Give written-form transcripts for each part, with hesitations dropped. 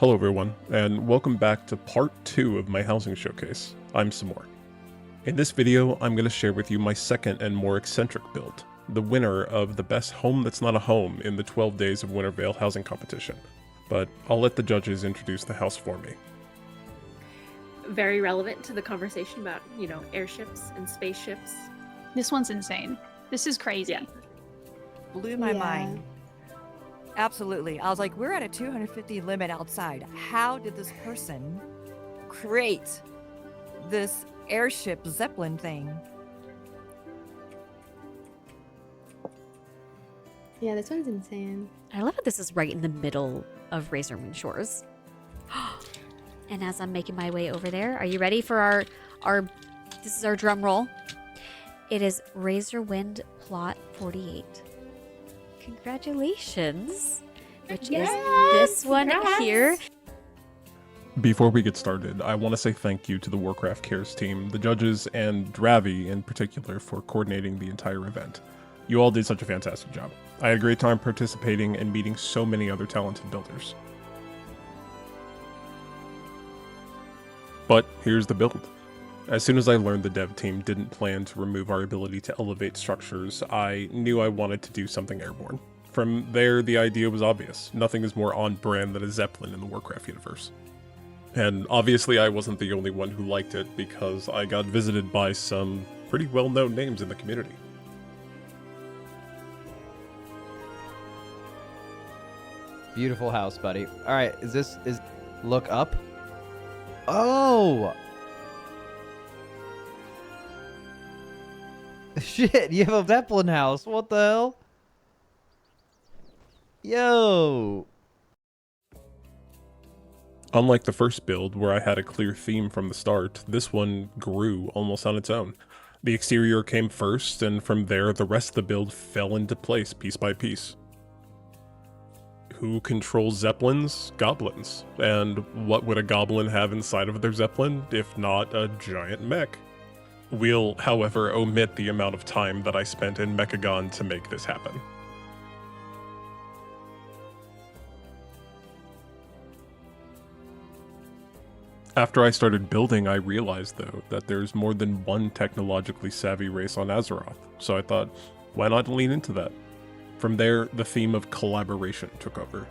Hello everyone, and welcome back to part 2 of my housing showcase. I'm Samor. In this video, I'm going to share with you my second and more eccentric build, the winner of the best home that's not a home in the 12 Days of Wintervale housing competition. But I'll let the judges introduce the house for me. Very relevant to the conversation about, airships and spaceships. This one's insane. This is crazy. Yeah. Blew my mind. Absolutely. I was like, we're at a 250 limit outside. How did this person create this airship Zeppelin thing? Yeah, this one's insane. I love that this is right in the middle of Razorwind Shores. And as I'm making my way over there, are you ready for our this is our drum roll. It is Razorwind Plot 48. Congratulations, which is this one here. Before we get started, I want to say thank you to the Warcraft Cares team, the judges, and Dravi in particular for coordinating the entire event. You all did such a fantastic job. I had a great time participating and meeting so many other talented builders. But here's the build. As soon as I learned the dev team didn't plan to remove our ability to elevate structures, I knew I wanted to do something airborne. From there, the idea was obvious. Nothing is more on brand than a Zeppelin in the Warcraft universe. And obviously I wasn't the only one who liked it, because I got visited by some pretty well-known names in the community. Beautiful house, buddy. All right, look up? Oh! Shit, you have a Zeppelin house. What the hell? Yo! Unlike the first build, where I had a clear theme from the start, this one grew almost on its own. The exterior came first, and from there, the rest of the build fell into place piece by piece. Who controls Zeppelins? Goblins. And what would a goblin have inside of their Zeppelin, if not a giant mech? We'll, however, omit the amount of time that I spent in Mechagon to make this happen. After I started building, I realized, though, that there's more than one technologically savvy race on Azeroth, so I thought, why not lean into that? From there, the theme of collaboration took over.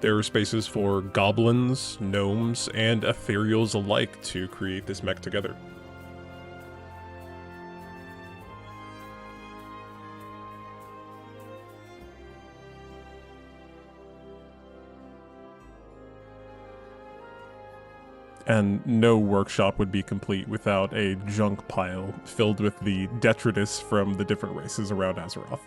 There are spaces for goblins, gnomes, and ethereals alike to create this mech together. And no workshop would be complete without a junk pile filled with the detritus from the different races around Azeroth.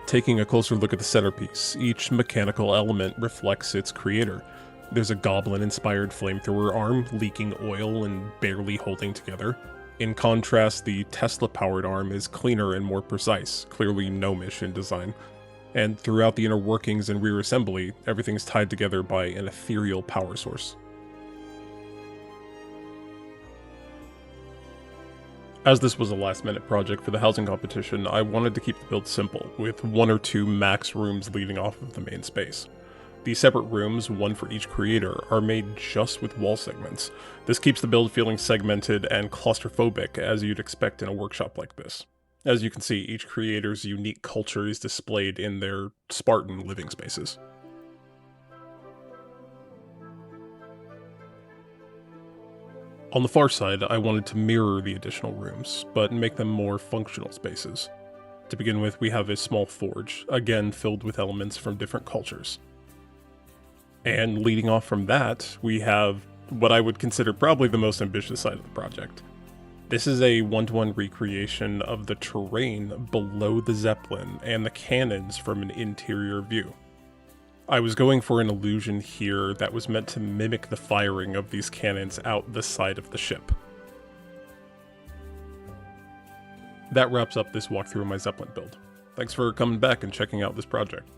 Taking a closer look at the centerpiece, each mechanical element reflects its creator. There's a goblin-inspired flamethrower arm leaking oil and barely holding together. In contrast, the Tesla-powered arm is cleaner and more precise, clearly gnomish in design. And throughout the inner workings and rear assembly, everything's tied together by an ethereal power source. As this was a last-minute project for the housing competition, I wanted to keep the build simple, with 1 or 2 max rooms leading off of the main space. These separate rooms, one for each creator, are made just with wall segments. This keeps the build feeling segmented and claustrophobic, as you'd expect in a workshop like this. As you can see, each creator's unique culture is displayed in their Spartan living spaces. On the far side, I wanted to mirror the additional rooms, but make them more functional spaces. To begin with, we have a small forge, again filled with elements from different cultures. And leading off from that, we have what I would consider probably the most ambitious side of the project. This is a one-to-one recreation of the terrain below the Zeppelin and the cannons from an interior view. I was going for an illusion here that was meant to mimic the firing of these cannons out the side of the ship. That wraps up this walkthrough of my Zeppelin build. Thanks for coming back and checking out this project.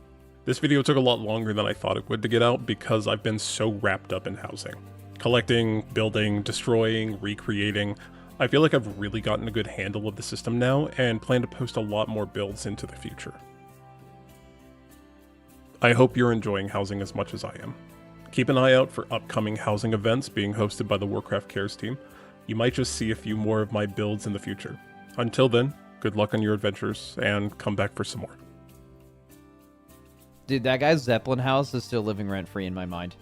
This video took a lot longer than I thought it would to get out because I've been so wrapped up in housing. Collecting, building, destroying, recreating. I feel like I've really gotten a good handle of the system now, and plan to post a lot more builds into the future. I hope you're enjoying housing as much as I am. Keep an eye out for upcoming housing events being hosted by the Warcraft Cares team. You might just see a few more of my builds in the future. Until then, good luck on your adventures, and come back for some more. Dude, that guy's Zeppelin house is still living rent-free in my mind.